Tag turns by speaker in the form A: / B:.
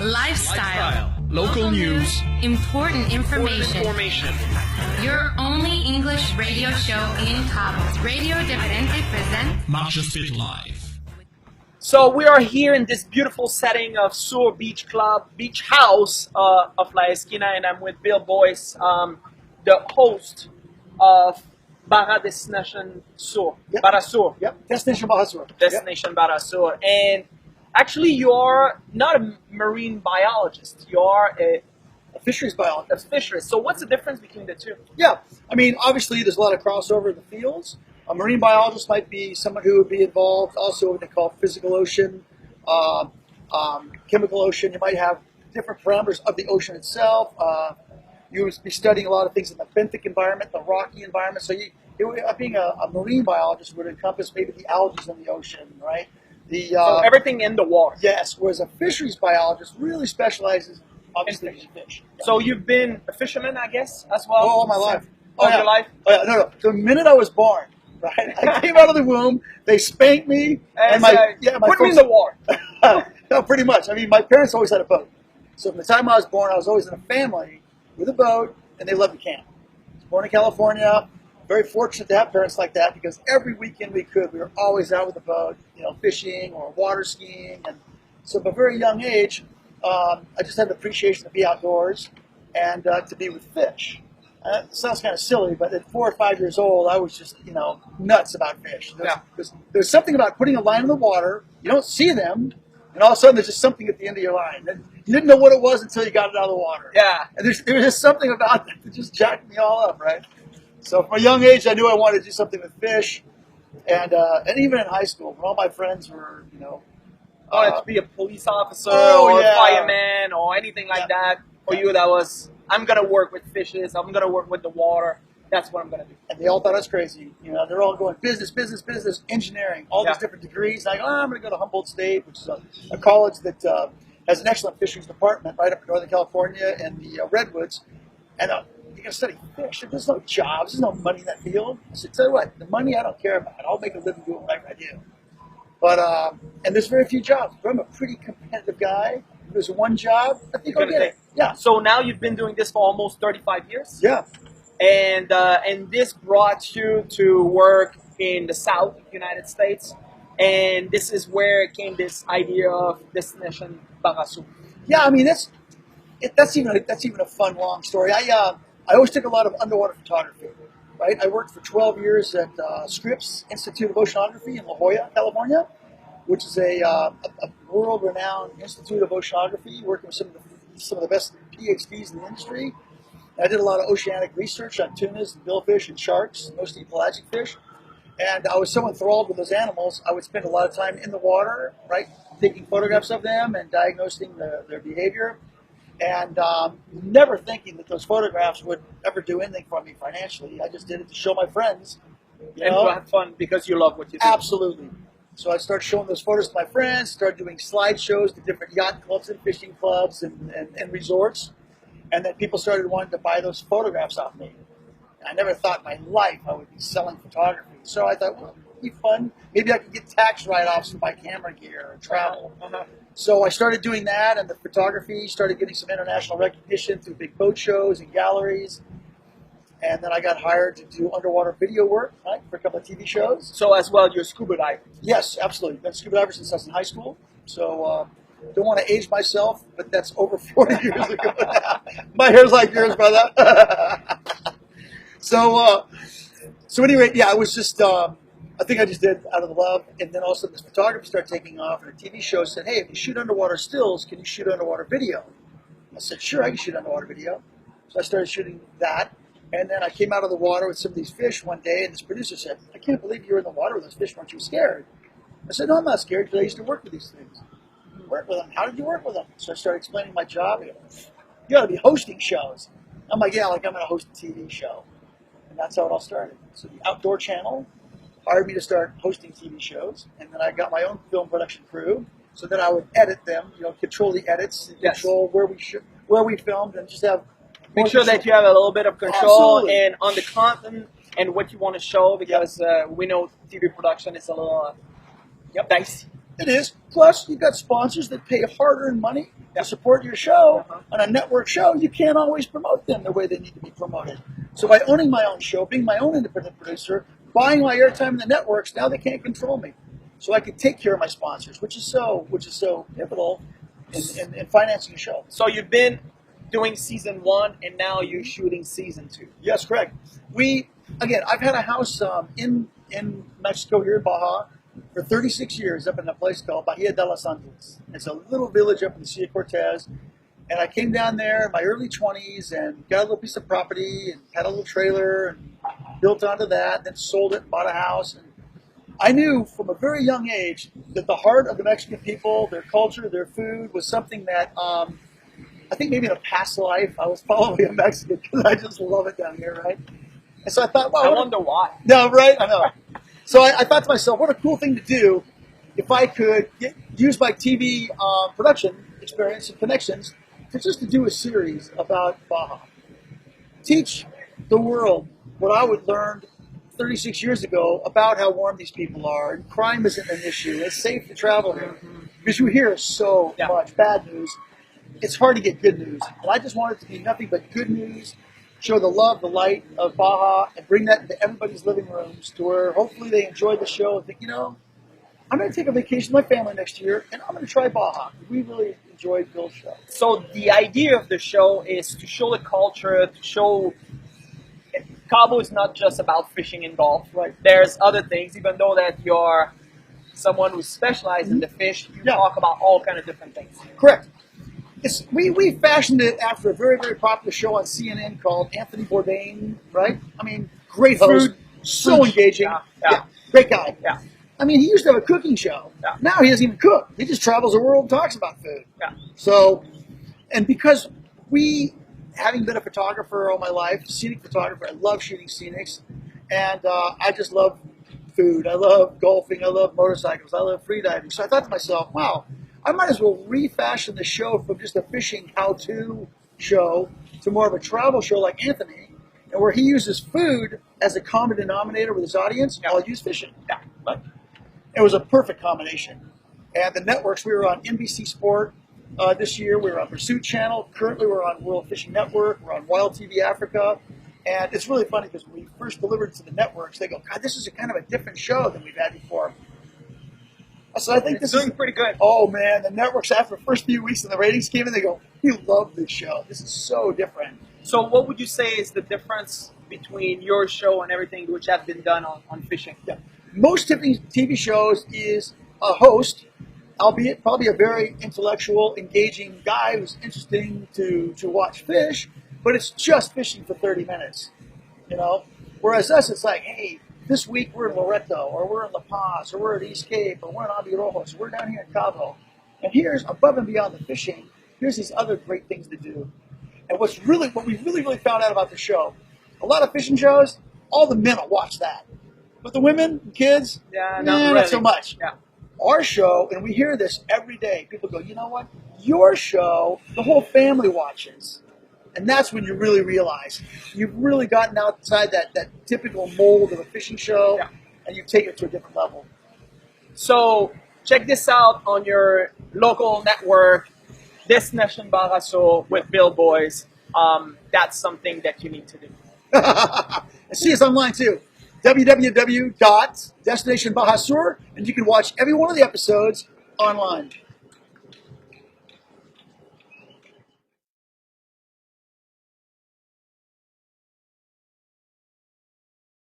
A: lifestyle, local news,
B: important information. Your only English radio show in Cabo. Radio Diferente presents
A: Marc Jospitre Live.
C: So we are here in this beautiful setting of Sur Beach Club, Beach House of La Esquina, and I'm with Bill Boyce, the host of Barra Destination Sur.
D: Yep.
C: Barra Sur.
D: Yep, Destination Barra Sur.
C: Destination Barra Sur. And actually, you're not a marine biologist. You're a
D: fisheries biologist.
C: fisheries. So what's the difference between the two?
D: Yeah, I mean, obviously there's a lot of crossover in the fields. A marine biologist might be someone who would be involved also in what they call physical ocean, chemical ocean. You might have different parameters of the ocean itself. You would be studying a lot of things in the benthic environment, the rocky environment. So being a marine biologist would encompass maybe the algae in the ocean, right?
C: So everything in the water.
D: Yes, whereas a fisheries biologist really specializes obviously in fish.
C: So you've been a fisherman, I guess, as well?
D: All my life.
C: All your life?
D: Oh, yeah, no. The minute I was born, right? I came out of the womb, they spanked me,
C: and
D: my
C: put me in the water.
D: No, pretty much. I mean, my parents always had a boat. So from the time I was born, I was always in a family with a boat, and they loved to camp. I was born in California. Very fortunate to have parents like that because every weekend we were always out with the boat, fishing or water skiing. And so at a very young age, I just had the appreciation to be outdoors and to be with fish. It sounds kind of silly, but at 4 or 5 years old, I was just, nuts about fish. There's something about putting a line in the water, you don't see them, and all of a sudden there's just something at the end of your line. And you didn't know what it was until you got it out of the water.
C: Yeah.
D: And there was just something about that just jacked me all up, right? So from a young age, I knew I wanted to do something with fish. And even in high school, when all my friends were,
C: wanted to be a police officer
D: or
C: a fireman or anything like that. For you, that was, I'm going to work with fishes. I'm going to work with the water. That's what I'm going to do.
D: And they all thought I was crazy. They're all going business, engineering, all these different degrees. And I go, I'm going to go to Humboldt State, which is a college that has an excellent fisheries department right up in Northern California and the Redwoods. And you're going to study fish. There's no jobs. There's no money in that field. I said, tell you what, the money I don't care about. I'll make a living doing whatever I do. But, and there's very few jobs. But I'm a pretty competitive guy. If there's one job, I think I'll get it. Yeah.
C: So now you've been doing this for almost 35 years?
D: Yeah.
C: And this brought you to work in the South United States. And this is where came this idea of Destination Barra Sur.
D: Yeah, I mean, that's even a fun, long story. I always took a lot of underwater photography, right? I worked for 12 years at Scripps Institute of Oceanography in La Jolla, California, which is a world-renowned institute of oceanography, working with some of the best PhDs in the industry. I did a lot of oceanic research on tunas and billfish and sharks, mostly pelagic fish. And I was so enthralled with those animals, I would spend a lot of time in the water, right, taking photographs of them and diagnosing their behavior. And never thinking that those photographs would ever do anything for me financially. I just did it to show my friends.
C: And to have fun because you love what you do.
D: Absolutely. So I started showing those photos to my friends, started doing slideshows to different yacht clubs and fishing clubs and resorts. And then people started wanting to buy those photographs off me. And I never thought in my life I would be selling photography. So I thought, well, it'd be fun. Maybe I could get tax write-offs to buy camera gear or travel. So I started doing that, and the photography started getting some international recognition through big boat shows and galleries. And then I got hired to do underwater video work, right, for a couple of TV shows.
C: So as well, you're a scuba diver.
D: Yes, absolutely. Been a scuba diver since I was in high school. So don't want to age myself, but that's over 40 years ago now. My hair's like yours, brother. So anyway, yeah, it was just, I think I just did out of love. And then all of a sudden this photography started taking off, and a TV show said, hey, if you shoot underwater stills, can you shoot underwater video? I said, sure, I can shoot underwater video. So I started shooting that. And then I came out of the water with some of these fish one day, and this producer said, I can't believe you were in the water with those fish. Weren't you scared? I said, no, I'm not scared because I used to work with these things. You work with them? How did you work with them? So I started explaining my job. You got to be hosting shows. I'm like, yeah, like I'm going to host a TV show. And that's how it all started. So the Outdoor Channel hired me to start hosting TV shows. And then I got my own film production crew. So then I would edit them, control the edits, control where we filmed, and just have
C: make sure that you have a little bit of control
D: Absolutely.
C: and on the content and what you want to show, because we know TV production is a little dicey.
D: It is. Plus, you've got sponsors that pay hard-earned money to support your show. On a network show, you can't always promote them the way they need to be promoted. So by owning my own show, being my own independent producer, buying my airtime in the networks, now they can't control me. So I can take care of my sponsors, which is so pivotal in financing a show.
C: So you've been doing season 1, and now you're shooting season 2.
D: Yes, correct. I've had a house in Mexico here in Baja for 36 years up in a place called Bahia de los Angeles. It's a little village up in the Sea of Cortez. And I came down there in my early 20s and got a little piece of property and had a little trailer and built onto that, then sold it and bought a house. And I knew from a very young age that the heart of the Mexican people, their culture, their food was something that I think maybe in a past life I was probably a Mexican because I just love it down here, right? And so I thought, wow.
C: I wonder why.
D: No, right? I know. So I thought to myself, what a cool thing to do if I could use my TV production experience and connections to do a series about Baja. Teach the world what I would learn 36 years ago about how warm these people are, and crime isn't an issue. It's safe to travel here. Because you hear so much bad news, it's hard to get good news. And I just want it to be nothing but good news, show the love, the light of Baja, and bring that into everybody's living rooms to where hopefully they enjoy the show and think, I'm going to take a vacation with my family next year, and I'm going to try Baja. We really enjoyed Bill's show.
C: So the idea of the show is to show the culture, to show Cabo is not just about fishing and golf.
D: Right.
C: There's other things, even though that you're someone who specializes in the fish, you talk about all kind of different things.
D: Correct. We fashioned it after a very, very popular show on CNN called Anthony Bourdain, right? I mean, great host, so engaging. Yeah. Great guy.
C: Yeah.
D: I mean, he used to have a cooking show.
C: Yeah.
D: Now he doesn't even cook. He just travels the world and talks about food.
C: Yeah.
D: So, and because having been a photographer all my life, scenic photographer, I love shooting scenics, and I just love food. I love golfing. I love motorcycles. I love freediving. So I thought to myself, wow, I might as well refashion the show from just a fishing how-to show to more of a travel show like Anthony, and where he uses food as a common denominator with his audience. I'll use fishing.
C: Yeah.
D: But it was a perfect combination. And the networks, we were on NBC Sport this year. We were on Pursuit Channel. Currently, we're on World Fishing Network. We're on Wild TV Africa. And it's really funny because when we first delivered it to the networks, they go, God, this is a kind of a different show than we've had before. So I think
C: It's
D: this
C: doing pretty good.
D: Oh, man, the networks, after the first few weeks and the ratings came in, they go, we love this show. This is so different.
C: So what would you say is the difference between your show and everything which has been done on fishing?
D: Yeah. Most TV shows is a host, albeit probably a very intellectual, engaging guy who's interesting to watch fish, but it's just fishing for 30 minutes, Whereas us, it's like, hey, this week we're in Loreto, or we're in La Paz, or we're at East Cape, or we're in Avirojos, or we're down here in Cabo. And here's, above and beyond the fishing, here's these other great things to do. And what we really found out about the show, a lot of fishing shows, all the men will watch that. But the women and kids, not so much.
C: Yeah.
D: Our show, and we hear this every day, people go, you know what? Your show, the whole family watches. And that's when you really realize you've really gotten outside that typical mold of a fishing show, and you take it to a different level.
C: So check this out on your local network, Destination Barasso with Bill Boyce. That's something that you need to do.
D: And see us online too. www.destinationbajasur, and you can watch every one of the episodes online.